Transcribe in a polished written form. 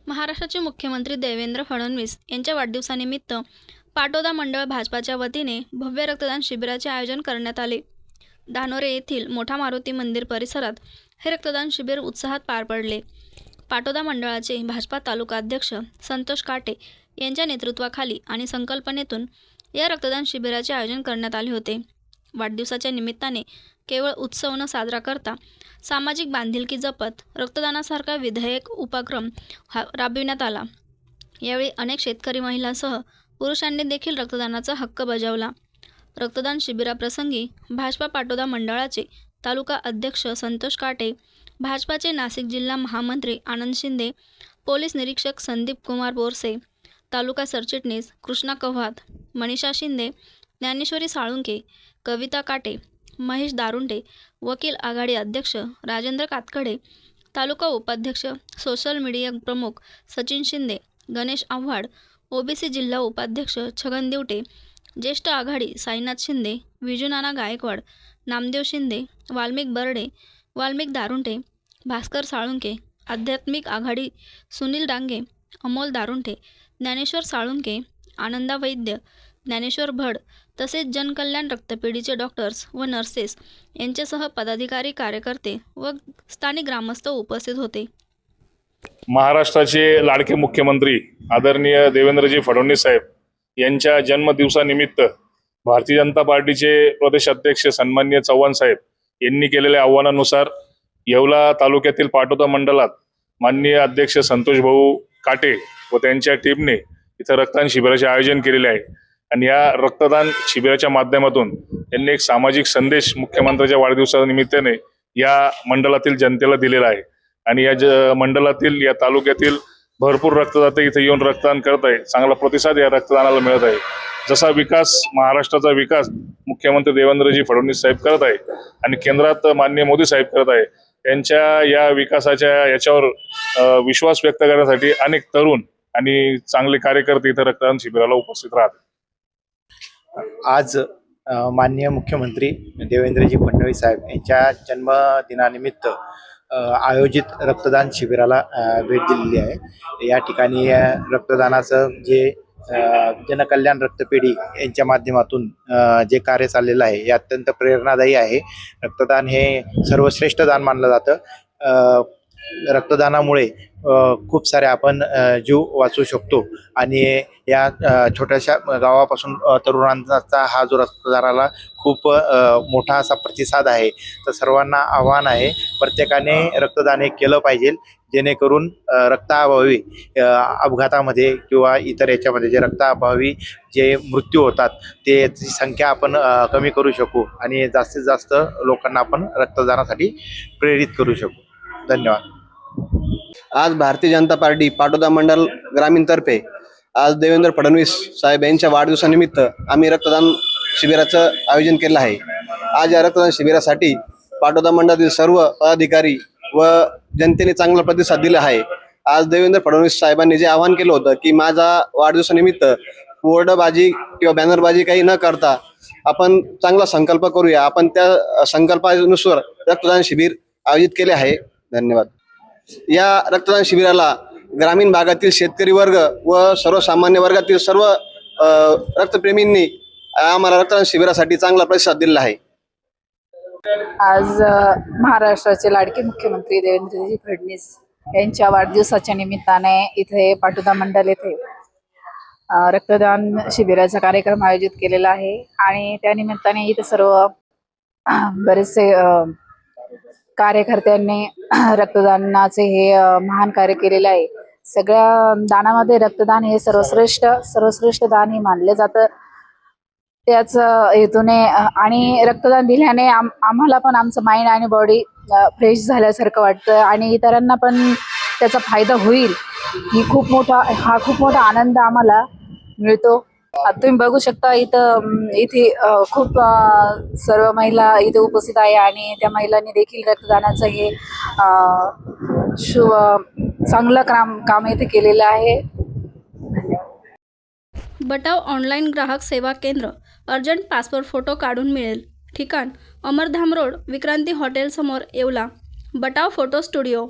महाराष्ट्राचे मुख्यमंत्री देवेंद्र फडणवीस यांच्या वाढदिवसानिमित्त पाटोदा मंडळ भाजपाच्या वतीने भव्य रक्तदान शिबिराचे आयोजन करण्यात आले. धानोरे येथील मोठा मारुती मंदिर परिसरात हे रक्तदान शिबिर उत्साहात पार पडले. पाटोदा मंडळाचे भाजपा तालुका अध्यक्ष संतोष काटे यांच्या नेतृत्वाखाली आणि संकल्पनेतून या रक्तदान शिबिराचे आयोजन करण्यात आले होते. वाढदिवसाच्या निमित्ताने केवळ उत्सव न साजरा करता सामाजिक बांधिलकी जपत रक्तदानासारखा विधायक उपक्रम राबविण्यात आला. यावेळी अनेक शेतकरी महिलांसह पुरुषांनी देखील रक्तदानाचा हक्क बजावला. रक्तदान शिबिराप्रसंगी भाजपा पाटोदा मंडळाचे तालुका अध्यक्ष संतोष काटे, भाजपाचे नाशिक जिल्हा महामंत्री आनंद शिंदे, पोलीस निरीक्षक संदीप कुमार बोरसे, तालुका सरचिटणीस कृष्णा कव्हात, मनीषा शिंदे, ज्ञानेश्वरी साळुंके, कविता काटे, महेश दारुंडे, वकील आघाडी अध्यक्ष राजेंद्र कातकडे, तालुका उपाध्यक्ष सोशल मीडिया प्रमुख सचिन शिंदे, गणेश आव्हाड, ओबीसी जिल्हा उपाध्यक्ष छगन दिवटे, ज्येष्ठ आघाडी साईनाथ शिंदे, विजूनाना गायकवाड, नामदेव शिंदे, वाल्मिक बर्डे, वाल्मिक दारुंटे, भास्कर साळुंके, आध्यात्मिक आघाडी सुनील डांगे, अमोल दारुंटे, ज्ञानेश्वर साळुंके, आनंदा वैद्य, ज्ञानेश्वर भड तसेच जनकल्याण रक्तपेढीचे डॉक्टर्स व नर्सेस यांच्यासह पदाधिकारी, कार्यकर्ते व स्थानिक ग्रामस्थ उपस्थित होते. महाराष्ट्राचे लाडके मुख्यमंत्री आदरणीय देवेंद्रजी फडणवीस साहेब यांच्या जन्मदिवसानिमित्त भारतीय जनता पार्टीचे प्रदेश अध्यक्ष सन्माननीय चव्हाण साहेब यांनी केलेल्या आव्हानानुसार येवला तालुक्यातील पाटोदा मंडलात माननीय अध्यक्ष संतोष भाऊ काटे व त्यांच्या टीमने इथं रक्तदान शिबिराचे आयोजन केलेले आहे. आणि या रक्तदान शिबिराच्या माध्यमातून त्यांनी एक सामाजिक संदेश मुख्यमंत्र्यांच्या वाढदिवसानिमित्ताने या मंडलातील जनतेला दिलेला आहे. आणि या मंडलातील या तालुक्यातील भरपूर रक्तदाते इथे येऊन रक्तदान करत आहे. चांगला प्रतिसाद या रक्तदानाला मिळत आहे. जसा विकास, महाराष्ट्राचा विकास मुख्यमंत्री देवेंद्रजी फडणवीस साहेब करत आहे आणि केंद्रात माननीय मोदी साहेब करत आहे, त्यांच्या या विकासाच्या याच्यावर विश्वास व्यक्त करण्यासाठी अनेक तरुण आणि चांगले कार्यकर्ते इथे रक्तदान शिबिराला उपस्थित राहतात. आज माननीय मुख्यमंत्री देवेंद्रजी फडणवीस साहेब यांच्या जन्मदिनानिमित्त आयोजित रक्तदान शिबिराला भेट दिलेली आहे. या ठिकाणी रक्तदानाचं जे जनकल्याण रक्तपेढी यांच्या माध्यमातून जे कार्य चाललेलं आहे हे अत्यंत प्रेरणादायी आहे. रक्तदान हे सर्वश्रेष्ठ दान मानलं जातं. रक्तदानामुळे खूप सारे आपण जीव वाचवू शकतो आणि या छोट्याशा गावापासून तरुणांचा हा जो रक्तदानाला खूप मोठा असा प्रतिसाद आहे. तर सर्वांना आव्हान आहे, प्रत्येकाने रक्तदान हे केलं पाहिजे, जेणेकरून रक्ताअभावी अपघातामध्ये किंवा इतर याच्यामध्ये जे रक्ताअभावी जे मृत्यू होतात त्याची संख्या आपण कमी करू शकू आणि जास्तीत जास्त लोकांना आपण रक्तदानासाठी प्रेरित करू शकू. धन्यवाद. आज भारतीय जनता पार्टी पाटोदा मंडल ग्रामीणतर्फे आज देवेंद्र फडणवीस साहेब यांच्या वाढदिवसानिमित्त आम्ही रक्तदान शिबिराचं आयोजन केलं आहे. आज या रक्तदान शिबिरासाठी पाटोदा मंडळातील सर्व पदाधिकारी व जनतेने चांगला प्रतिसाद दिला आहे. आज देवेंद्र फडणवीस साहेबांनी जे आवाहन केलं होतं की माझा वाढदिवसानिमित्त बोर्डबाजी किंवा बॅनरबाजी काही न करता आपण चांगला संकल्प करूया, आपण त्या संकल्पानुसार रक्तदान शिबिर आयोजित केले आहे. धन्यवाद. या रक्तदान शिबिराला ग्रामीण भागातील शेतकरी वर्ग व सर्वसामान्य वर्गातील सर्व रक्तप्रेमींनी आम्हाला रक्तदान शिबिरासाठी चांगला प्रतिसाद दिला आहे. आज महाराष्ट्राचे लाडके मुख्यमंत्री देवेंद्रजी फडणवीस यांच्या वाढदिवसाच्या निमित्ताने इथे पाटोदा मंडल येथे रक्तदान शिबिराचा कार्यक्रम आयोजित केलेला आहे. आणि त्या निमित्ताने इथे सर्व बरेचसे कार्यकर्त्यांनी रक्तदानाचे हे महान कार्य केलेले आहे. सगळ्या दानामध्ये रक्तदान हे सर्वश्रेष्ठ दान हे मानले जातं. त्याच हेतूने आणि रक्तदान दिल्याने आम्हाला पण आमचं माइंड आणि बॉडी फ्रेश झाल्यासारखं वाटतं आणि इतरांना पण त्याचा फायदा होईल खूप मोठा आनंद आम्हाला मिळतो. तुम्ही बघू शकता इथे खूप सर्व महिला इथे उपस्थित आहे आणि त्या महिलांनी देखील रक्तदानाचं हे चांगलं काम इथे केलेलं आहे. बटाव ऑनलाईन ग्राहक सेवा केंद्र. अर्जंट पासपोर्ट फोटो काढून मिळेल. ठिकाण अमरधाम रोड, विक्रांती हॉटेल समोर, येवला. बटाव photo studio.